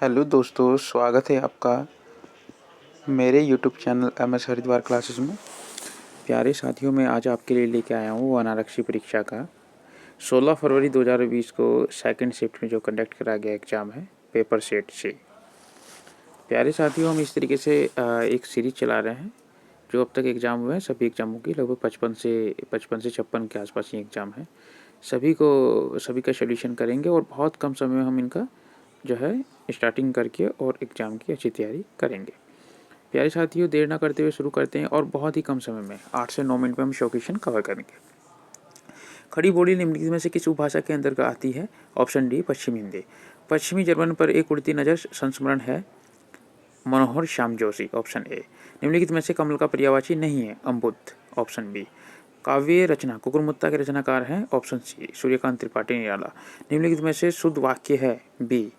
Hello दोस्तों, स्वागत है आपका मेरे YouTube channel MS Haridwar classes में। प्यारे साथियों, मैं आज आपके लिए लेके आया हूँ अनारक्षी परीक्षा का 16 फरवरी 2020 को सेकंड शिफ्ट में जो कंडक्ट करा गया एग्ज़ाम है, पेपर सेट से। प्यारे साथियों, हम इस तरीके से एक सीरीज चला रहे हैं। जो अब तक एग्ज़ाम हुए हैं सभी एग्ज़ामों की लगभग 55 से 56 के आसपास ही एग्ज़ाम है। सभी का सोल्यूशन करेंगे और बहुत कम समय में हम इनका जो है स्टार्टिंग करके और एग्ज़ाम की अच्छी तैयारी करेंगे। प्यारे साथियों, देर ना करते हुए शुरू करते हैं और बहुत ही कम समय में 8 से 9 मिनट में हम शो क्वेश्चन कवर करेंगे। खड़ी बोली निम्नलिखित में से किस उपभाषा के अंतर्गत आती है? ऑप्शन डी पश्चिमी हिंदी। पश्चिमी जर्मन पर एक उड़ती नज़र संस्मरण है मनोहर श्याम जोशी। Option A. निम्नलिखित में से कमल का पर्यायवाची नहीं है? अम्बुद। Option B. काव्य रचना कुकुरमुत्ता के रचनाकार हैं? Option C Suryakant Tripathi Nirala. निम्नलिखित में से शुद्ध वाक्य है? बी।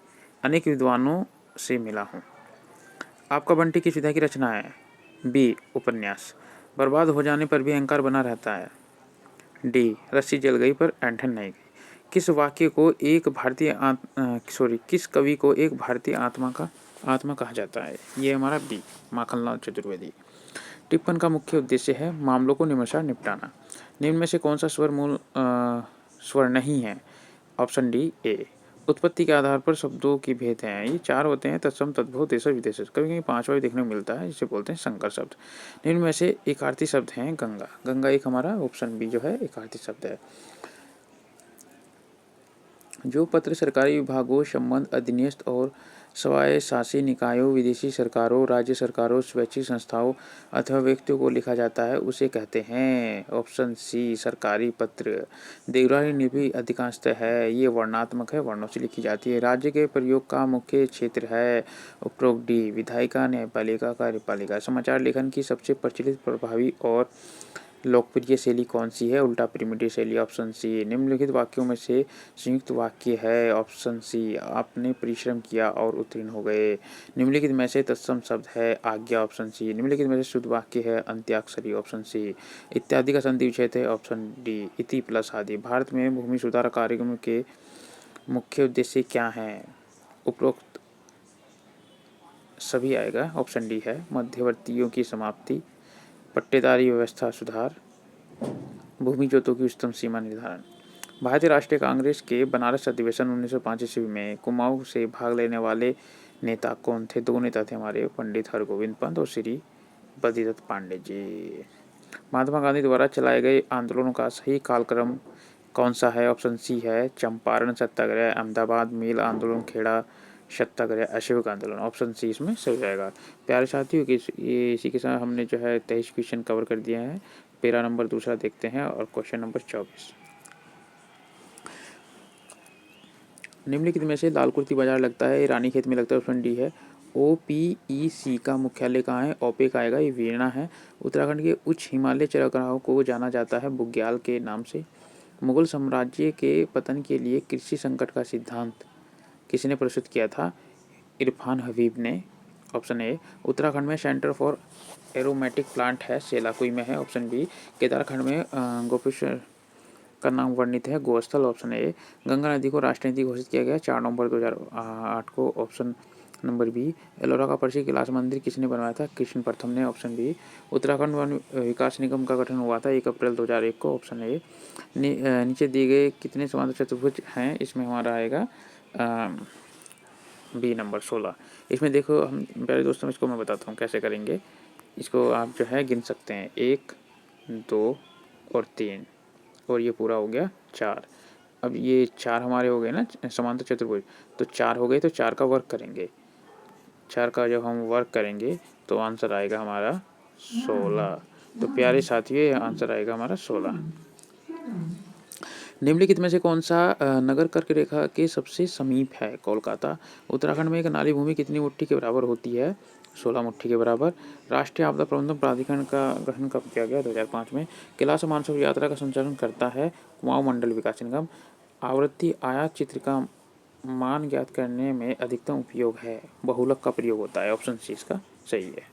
अनेक विद्वानों से मिला हूँ। आपका बंटी किस विधा की रचना है? बी। उपन्यास। बर्बाद हो जाने पर भी अहंकार बना रहता है? डी। रस्सी जल गई पर ऐंठन नहीं गई। किस कवि को एक भारतीय आत्मा कहा जाता है? ये हमारा बी माखनलाल चतुर्वेदी। टिप्पण का मुख्य उद्देश्य है मामलों को निम्नानुसार निपटाना। निम्न में से कौन सा स्वर नहीं है? Option D A. उत्पत्ति के आधार पर शब्दों की भेद हैं। ये 4 होते हैं: तत्सम, तद्भव, देशज, विदेशज। कभी कभी 5वां भी देखने को मिलता है, जिसे बोलते हैं संकर शब्द। निम्न में से एकार्थी शब्द हैं गंगा। गंगा एक हमारा ऑप्शन बी जो है एकार्थी शब्द है। जो पत्र सरकारी विभागों, संबंध अधीनस्थ और स्वायत्तशासी निकायों, विदेशी सरकारों, राज्य सरकारों, स्वैच्छिक संस्थाओं अथवा व्यक्तियों को लिखा जाता है उसे कहते हैं? ऑप्शन सी सरकारी पत्र। देवनागरी लिपि अधिकांशतः है, ये वर्णात्मक है, वर्णों से लिखी जाती है। राज्य के प्रयोग का मुख्य क्षेत्र है? उपरोक्त डी। विधायिका, न्यायपालिका, कार्यपालिका। समाचार लेखन की सबसे प्रचलित, प्रभावी और लोकप्रिय शैली कौन सी है? उल्टा प्रिमिटिव शैली। Option C. निम्नलिखित वाक्यों में से संयुक्त वाक्य है? ऑप्शन सी आपने परिश्रम किया और उत्तीर्ण हो गए। निम्नलिखित में से तत्सम शब्द है? आज्ञा। Option C. निम्नलिखित में से शुद्ध वाक्य है? अंत्याक्षरी। Option C. इत्यादि का संधि विच्छेद है? ऑप्शन डी इति प्लस आदि। भारत में भूमि सुधार कार्यक्रम के मुख्य उद्देश्य क्या हैं? उपरोक्त सभी आएगा। ऑप्शन डी है मध्यवर्तियों की समाप्ति, पट्टेदारी व्यवस्था सुधार, भूमि जोतों की उच्चतम सीमा निर्धारण। भारतीय राष्ट्रीय कांग्रेस के बनारस अधिवेशन 1905 ईस्वी में कुमाऊं से भाग लेने वाले नेता कौन थे? 2 नेता थे हमारे, पंडित हरगोविंद पंत और श्री बद्रीदत्त पांडे जी। महात्मा गांधी द्वारा चलाए गए आंदोलनों का सही कालक्रम कौन सा है? ऑप्शन सी है चंपारण सत्याग्रह, अहमदाबाद मिल आंदोलन, खेड़ा सत्याग्रह, अशोक आंदोलन। ऑप्शन सी इसमें सही रहेगा। प्यारे साथियों, ये इसी के साथ हमने जो है 23 क्वेश्चन कवर कर दिया है। पेरा नंबर दूसरा देखते हैं और क्वेश्चन नंबर 24। निम्नलिखित में से लाल कुर्ती बाजार लगता है, रानीखेत में लगता है? ऑप्शन डी है। OPEC का मुख्यालय कहाँ है? ओपेक आएगा, ये वीणा है। उत्तराखंड के उच्च हिमालय चरागाहों को जाना जाता है बुग्याल के नाम से। मुगल साम्राज्य के पतन के लिए कृषि संकट का सिद्धांत किसने प्रस्तुत किया था? इरफान हबीब ने। Option A. उत्तराखंड में सेंटर फॉर एरोमेटिक प्लांट है, सेलाकुई में है। Option B. केदारखंड में गोपेश्वर का नाम वर्णित है, गोस्थल। Option A. गंगा नदी को राष्ट्रीय नदी घोषित किया गया 4 नवंबर 2008 को। Option number B. एलोरा का प्रसिद्ध कैलाश मंदिर किसने बनवाया था? कृष्ण प्रथम ने। Option B. उत्तराखंड वन विकास निगम का गठन हुआ था 1 अप्रैल 2001 को। Option A. नीचे दिए गए कितने समांतर चतुर्भुज हैं? इसमें हमारा आएगा बी नंबर 16। इसमें देखो हम प्यारे दोस्तों, इसको मैं बताता हूँ कैसे करेंगे। इसको आप जो है गिन सकते हैं 1, 2 और 3 और ये पूरा हो गया 4। अब ये 4 हमारे हो गए ना समांतर चतुर्भुज, तो 4 हो गए, तो 4 का वर्क करेंगे। 4 का जब हम वर्क करेंगे तो आंसर आएगा हमारा 16। तो प्यारे साथियों, आंसर आएगा हमारा 16। निम्नलिखित में से कौन सा नगर कर्क रेखा के सबसे समीप है? कोलकाता। उत्तराखंड में एक नाली भूमि कितनी मुट्ठी के बराबर होती है? 16 मुट्ठी के बराबर। राष्ट्रीय आपदा प्रबंधन प्राधिकरण का गठन कब किया गया? 2005 में। कैलाश मानसरोवर यात्रा का संचालन करता है कुमाऊं मंडल विकास निगम। आवृत्ति आयात चित्र का मान ज्ञात करने में अधिकतम उपयोग है? बहुलक का प्रयोग होता है। ऑप्शन सी इसका सही है।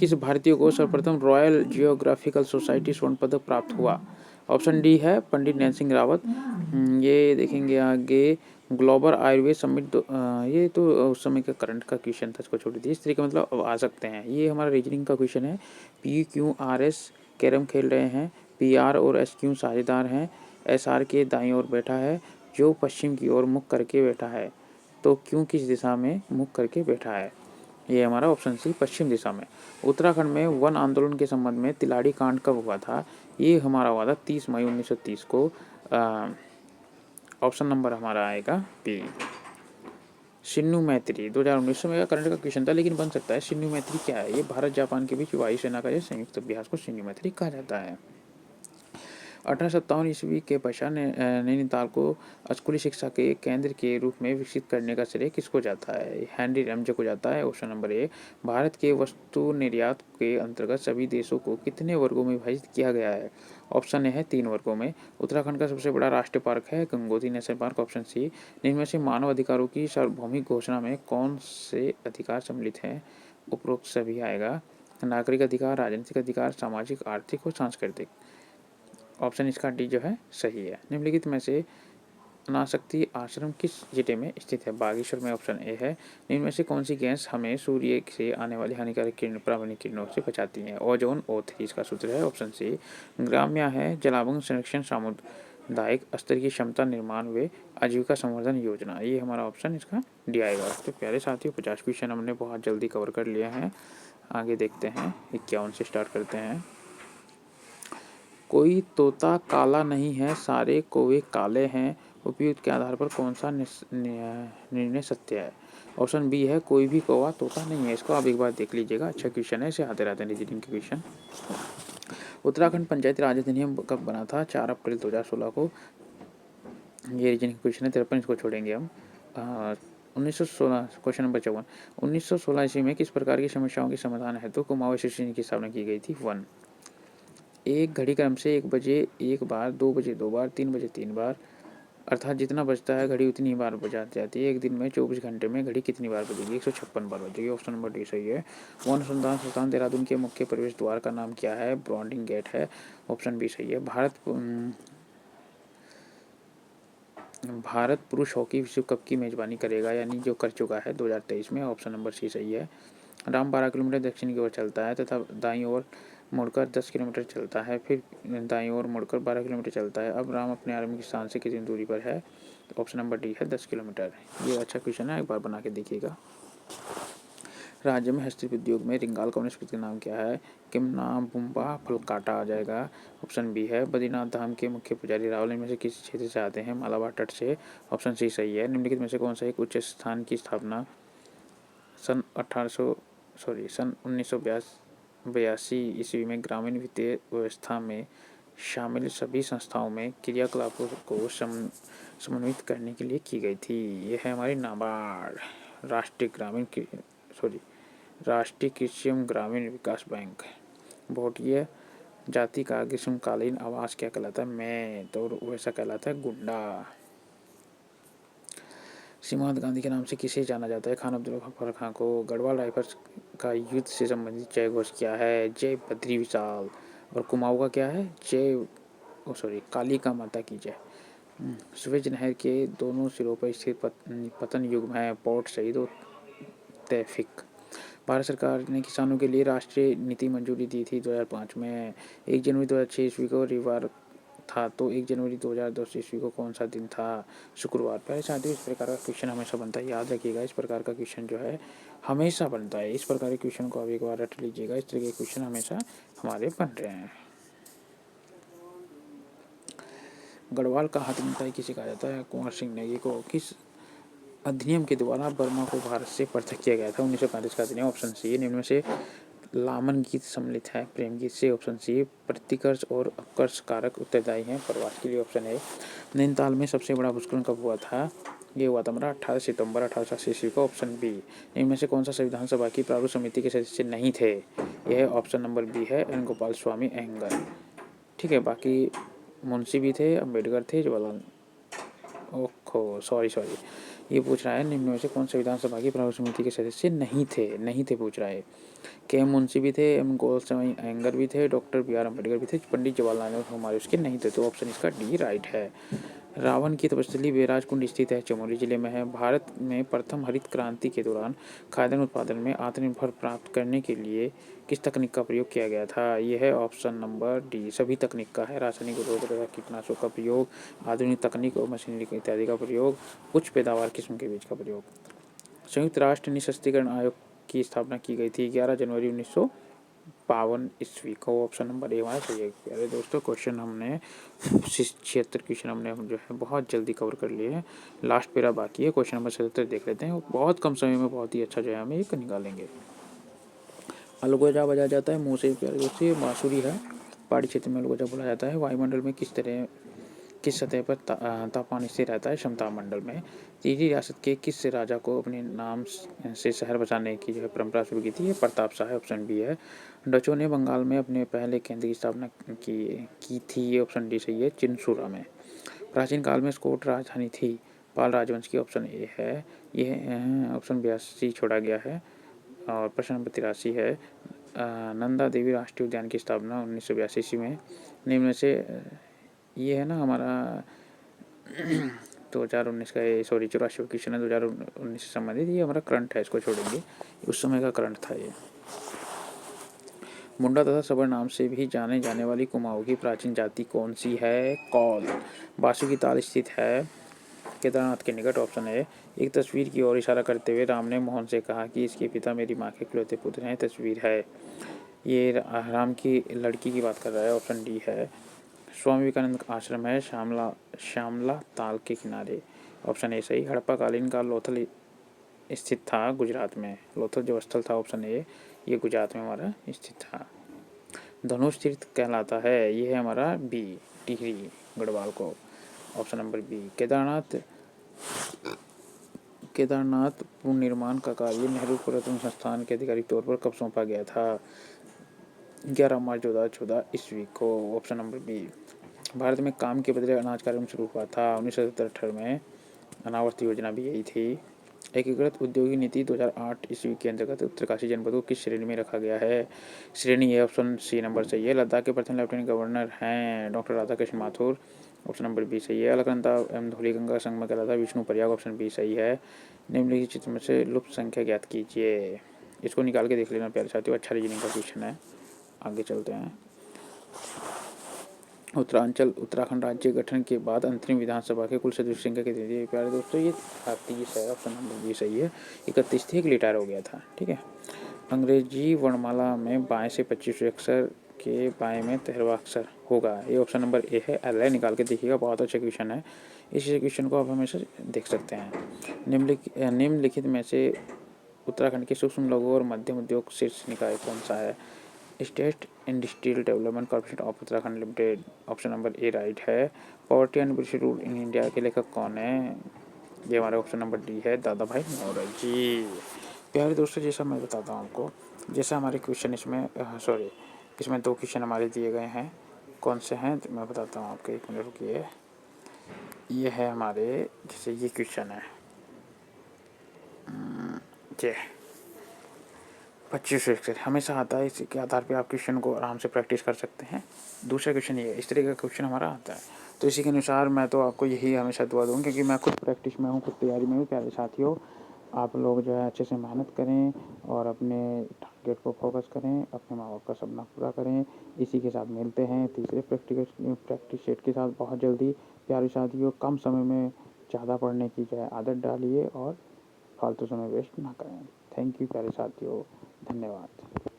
किस भारतीय को सर्वप्रथम रॉयल जियोग्राफिकल सोसाइटी स्वर्ण पदक प्राप्त हुआ? ऑप्शन डी है पंडित नैन सिंह रावत। ये देखेंगे आगे ग्लोबल आयुर्वेद समिट ये तो उस समय का करंट का क्वेश्चन था, इसको छोड़ दीजिए। इस तरीके मतलब अब आ सकते हैं। ये हमारा रीजनिंग का क्वेश्चन है। PQRS कैरम खेल रहे हैं। PR और SQ साझेदार हैं। SR के दाईं ओर बैठा है जो पश्चिम की ओर मुख करके बैठा है, तो क्यों किस दिशा में मुख करके बैठा है? ये हमारा ऑप्शन सी पश्चिम दिशा में। उत्तराखंड में वन आंदोलन के संबंध में तिलाड़ी कांड कब हुआ था? ये हमारा हुआ था 30 मई 1930 को। ऑप्शन नंबर हमारा आएगा बी। शिन्नू मैत्री 2019 में का करंट का क्वेश्चन था, लेकिन बन सकता है। शिन्नू मैत्री क्या है? ये भारत जापान के बीच वायुसेना का संयुक्त अभ्यास को शिन्नू मैत्री कहा जाता है। 1857 ईस्वी के पश्चात नैनीताल को स्कूली शिक्षा के केंद्र के रूप में विकसित करने का श्रेय किसको जाता है? हेनरी रमजे को जाता है। ऑप्शन नंबर ए। भारत के वस्तु निर्यात के अंतर्गत सभी देशों को कितने वर्गों में विभाजित किया गया है? ऑप्शन ए है 3 वर्गों में। उत्तराखंड का सबसे बड़ा राष्ट्रीय पार्क है Gangotri national park. Option C. इनमें से मानव अधिकारों की सार्वभौमिक घोषणा में कौन से अधिकार सम्मिलित हैं? उपरोक्त सभी आएगा। नागरिक अधिकार, राजनीतिक अधिकार, सामाजिक, आर्थिक और सांस्कृतिक। ऑप्शन इसका डी जो है सही है। निम्नलिखित में से अनासक्ति आश्रम किस जिले में स्थित है? बागेश्वर में। ऑप्शन ए है। इनमें से कौन सी गैस हमें सूर्य से आने वाली हानिकारक पराबैंगनी किरणों से बचाती है? ओजोन O3 इसका सूत्र है। Option C. ग्राम्य है जलाभंग संरक्षण सामुदायिक स्तर की क्षमता निर्माण व आजीविका संवर्धन योजना। ये हमारा ऑप्शन इसका डी आएगा। तो प्यारे साथियों 50 क्वेश्चन हमने बहुत जल्दी कवर कर लिया है। आगे देखते हैं 51 से स्टार्ट करते हैं। कोई तोता काला नहीं है, सारे कौवे काले हैं, उपयुक्त के आधार पर कौन सा निर्णय सत्य है? ऑप्शन बी है कोई भी कौवा तोता नहीं है। इसको आप एक बार देख लीजिएगा, अच्छा क्वेश्चन है, इसे आते रहते हैं रीजनिंग के क्वेश्चन। उत्तराखंड पंचायती राज अधिनियम कब बना था? 4 अप्रैल 2016 को। ये रीजनिंग क्वेश्चन है 53, इसको छोड़ेंगे हम। 1916 क्वेश्चन नंबर 54। 1916 ईस्वी में किस प्रकार की समस्याओं के समाधान हेतु कुमाऊं एसोसिएशन की स्थापना की गई थी? 1। एक घड़ी क्रम से 1 बजे एक बार, 2 बजे 2 बार, 3 बजे 3 बार, अर्थात जितना बजता है घड़ी उतनी बार बजा जाती है। एक दिन में 24 घंटे में घड़ी कितनी बार बजेगी? 156 बार बजेगी। ऑप्शन नंबर डी सही है। वन अनुसंधान संस्थान देहरादून के मुख्य प्रवेश द्वार का नाम क्या है? ब्रॉन्डिंग गेट है। ऑप्शन बी सही है। भारत पुरुष हॉकी विश्व कप की मेजबानी करेगा, यानी जो कर चुका है 2023 में। ऑप्शन नंबर सी सही है। राम 12 किलोमीटर दक्षिण की ओर चलता है तथा दाईं ओर मुड़कर 10 किलोमीटर चलता है, फिर दाईं ओर मुड़कर 12 किलोमीटर चलता है। अब राम अपने आरंभिक स्थान से कितनी दूरी पर है? ऑप्शन नंबर डी है 10 किलोमीटर। ये अच्छा क्वेश्चन है, एक बार बना के देखिएगा। राज्य में हस्तशिल्प उद्योग में रिंगाल का वनस्पति का नाम क्या है? किम्नाबुम्बा फलकाटा आ जाएगा। ऑप्शन बी है। बद्रीनाथ धाम के मुख्य पुजारी रावल इनमें से किस क्षेत्र से आते हैं? मालाबार तट से। ऑप्शन सी सही है। निम्नलिखित में से कौन सा एक उच्च स्थान की स्थापना सन 1982 ईस्वी में ग्रामीण वित्तीय व्यवस्था में शामिल सभी संस्थाओं में क्रियाकलापों को समन्वित करने के लिए की गई थी? यह है हमारी नाबार्ड, राष्ट्रीय कृषि एवं ग्रामीण विकास बैंक। भोटिया जाति का ग्रीष्मकालीन आवास क्या कहलाता है? मैं तो वैसा कहलाता है गुंडा। सीमांत गांधी के नाम से किसे जाना जाता है? खान अब्दुल गफ्फार खां को। गढ़वाल राइफल्स का युद्ध से संबंधित जय घोष क्या है? जय बद्री विशाल। और कुमाऊं का क्या है? काली का माता की जय। सुएज नहर के दोनों सिरों पर स्थित पतन युग्म है पोर्ट सईद और तौफीक। भारत सरकार ने किसानों के लिए राष्ट्रीय नीति मंजूरी दी थी 2005 में। 1 जनवरी 2006 ईस्वी को रविवार था, तो 1 जनवरी 2010 ईस्वी को कौन सा दिन था? शुक्रवार। पहले साथियों इस प्रकार का क्वेश्चन हमेशा बनता है, याद रखिएगा। इस प्रकार का क्वेश्चन जो है हमेशा बनता है। इस प्रकार के क्वेश्चन को आप एक बार रट लीजिएगा। इस तरह के क्वेश्चन हमेशा हमारे बन रहे हैं। गढ़वाल का हाथी किसे कहा जाता है? कुंवर सिंह नेगी को। किस अधिनियम के द्वारा बर्मा को भारत से पृथक किया गया था? 1935 का अधिनियम। Option C. निम्न में से लामन गीत सम्मिलित है प्रेम गीत से? Option C. प्रतिकर्ष और अपकर्ष कारक उत्तरदायी हैं प्रवास के लिए? ऑप्शन है। नैनीताल में सबसे बड़ा भूस्खलन कब हुआ था? ये हुआ था हमारा 18 सितंबर 1880 ईस्वी को। Option B. इनमें से कौन सा संविधान सभा की प्रारूप समिति के सदस्य नहीं थे? यह ऑप्शन नंबर बी है, एन गोपाल स्वामी अयंगर। ठीक है, बाकी मुंशी भी थे, अम्बेडकर थे, जवाहरलाल सॉरी ये पूछ रहा है निम्न में से कौन से विधानसभा की प्रभारी समिति के सदस्य नहीं थे पूछ रहा है। के मुंशी भी थे, एम गोस्वामी अयंगर भी थे, डॉक्टर बी आर अम्बेडकर भी थे, पंडित जवाहरलाल नेहरू हमारे उसके नहीं थे। तो ऑप्शन इसका डी राइट है। रावण की तपस्थली बैराज कुंड स्थित है, चमोली जिले में है। भारत में प्रथम हरित क्रांति के दौरान खाद्यान्न उत्पादन में आत्मनिर्भर प्राप्त करने के लिए किस तकनीक का प्रयोग किया गया था? यह है ऑप्शन नंबर डी, सभी तकनीक का है। रासायनिक उर्वरक तथा कीटनाशकों का प्रयोग, आधुनिक तकनीक और मशीनरी इत्यादि का प्रयोग, उच्च पैदावार किस्म के बीज का प्रयोग। संयुक्त राष्ट्र निःशस्त्रीकरण आयोग की स्थापना की गई थी 11 जनवरी 1952 ईस्वी को। ऑप्शन नंबर ए हमारा सही है। प्यारे दोस्तों, क्वेश्चन हमने 76 क्वेश्चन हमने जो है बहुत जल्दी कवर कर लिए हैं। लास्ट पेरा बाकी है, क्वेश्चन नंबर 77 देख लेते हैं। बहुत कम समय में बहुत ही अच्छा जो है हमें एक निकालेंगे। अलगोजा बजाया जाता है मुँह से। प्यारे दोस्तों, ये बांसुरी है। पहाड़ी क्षेत्र में अलगोजा बोला जाता है। वायुमंडल में किस सतह पर तापमान स्थिर रहता है? समताप मंडल में। टिहरी रियासत के किस राजा को अपने नाम से शहर बसाने की जो है परंपरा शुरू की थी? ये प्रताप शाह है, ऑप्शन बी है। डचों ने बंगाल में अपने पहले केंद्र की स्थापना की थी? ये ऑप्शन डी सही है, चिनसुरा में। प्राचीन काल में स्कोट राजधानी थी? पाल राजवंश की, ऑप्शन ए है। यह ऑप्शन 82 छोड़ा गया है। और प्रश्न नंबर 83 है। नंदा देवी राष्ट्रीय उद्यान की स्थापना 1982 ईस्वी में निम्न में से ये है ना हमारा 2019 का, सॉरी 84 क्वेश्चन है 2019 से संबंधित। ये हमारा करंट है, इसको छोड़ेंगे, उस समय का करंट था ये। मुंडा तथा सबर नाम से भी जाने जाने वाली कुमाऊं की प्राचीन जाति कौन सी है? कौल। बासु की ताल स्थित है केदारनाथ के निकट, ऑप्शन है। एक तस्वीर की ओर इशारा करते हुए राम ने मोहन से कहा कि इसके पिता मेरी माँ के इकलौते पुत्र हैं। तस्वीर है, ये राम की लड़की की बात कर रहा है, ऑप्शन डी है। स्वामी विवेकानंद का आश्रम है श्यामला ताल के किनारे, ऑप्शन ए सही। हड़प्पा कालीन का लोथल स्थित था गुजरात में। लोथल जो स्थल था, ऑप्शन ए, ये गुजरात में हमारा स्थित था। धनुष तीर्थ कहलाता है, ये है हमारा बी, टिहरी गढ़वाल को, ऑप्शन नंबर बी। केदारनाथ पुनर्निर्माण का कार्य नेहरू पुरातत्व संस्थान के आधिकारिक तौर पर कब सौंपा गया था? 11 मार्च 2014 ईस्वी को, ऑप्शन नंबर बी। भारत में काम के बदले अनाज कार्यक्रम शुरू हुआ था 1977 में। अनावर्ती योजना भी यही थी। एकीकृत औद्योगिक नीति 2008 ईस्वी के अंतर्गत उत्तरकाशी जनपद को किस श्रेणी में रखा गया है? श्रेणी है, ऑप्शन सी नंबर सही है। लद्दाख के प्रथम लेफ्टिनेंट गवर्नर हैं doctor Radhakrishna Mathur, option number B सही है। अलकनंदा एवं धौलीगंगा संगम कहलाता है विष्णु प्रयाग, ऑप्शन बी सही है। निम्नलिखित चित्र में से लुप्त संख्या ज्ञात कीजिए। इसको निकाल के देख लेना प्यारे साथियों, अच्छा रीजनिंग का क्वेश्चन है। आगे चलते हैं। उत्तराखंड राज्य गठन के बाद अंतरिम विधानसभा के कुल सदस्य संख्या कितनी थी? प्यारे दोस्तों, ये 30 है, ऑप्शन नंबर बी सही है। 31 थी, एक रिटायर हो गया था, ठीक है। अंग्रेजी वर्णमाला में बाएं से 25वें अक्षर के बाएं में 13वां अक्षर होगा, ये ऑप्शन नंबर ए है। एल है, निकाल के देखिएगा, बहुत अच्छा क्वेश्चन है। इस क्वेश्चन को आप हमेशा देख सकते हैं। निम्नलिखित में से उत्तराखंड के सूक्ष्म लघु और मध्यम उद्योग शीर्ष निकाय कौन सा है? State industrial development corporation of Uttarakhand limited, option number A right है। Poverty and British rule in India के लेखक कौन है? ये हमारा ऑप्शन नंबर डी है, दादा भाई नौरोजी। प्यारे दोस्तों, जैसा मैं बताता हूँ आपको, जैसा हमारे क्वेश्चन इसमें 2 क्वेश्चन हमारे दिए गए हैं। कौन से हैं तो मैं बताता हूँ आपको, 1 मिनट रुकिए। ये है हमारे, जैसे ये क्वेश्चन है ये 25 अक्षर हमेशा आता है, इसके आधार पे आप क्वेश्चन को आराम से प्रैक्टिस कर सकते हैं। दूसरा क्वेश्चन ये है, इस तरह का क्वेश्चन हमारा आता है, तो इसी के अनुसार मैं तो आपको यही हमेशा दुआ दूँ, क्योंकि मैं खुद प्रैक्टिस में हूँ, खुद तैयारी में हूँ। प्यारे साथियों, आप लोग जो है अच्छे से मेहनत करें और अपने टारगेट को फोकस करें, अपने माँ बाप का सपना पूरा करें। इसी के साथ मिलते हैं तीसरे प्रैक्टिस सेट के साथ बहुत जल्दी। प्यारे साथियों, कम समय में ज़्यादा पढ़ने की जो है आदत डालिए और फालतू समय वेस्ट ना करें। थैंक यू प्यारे साथियों, धन्यवाद।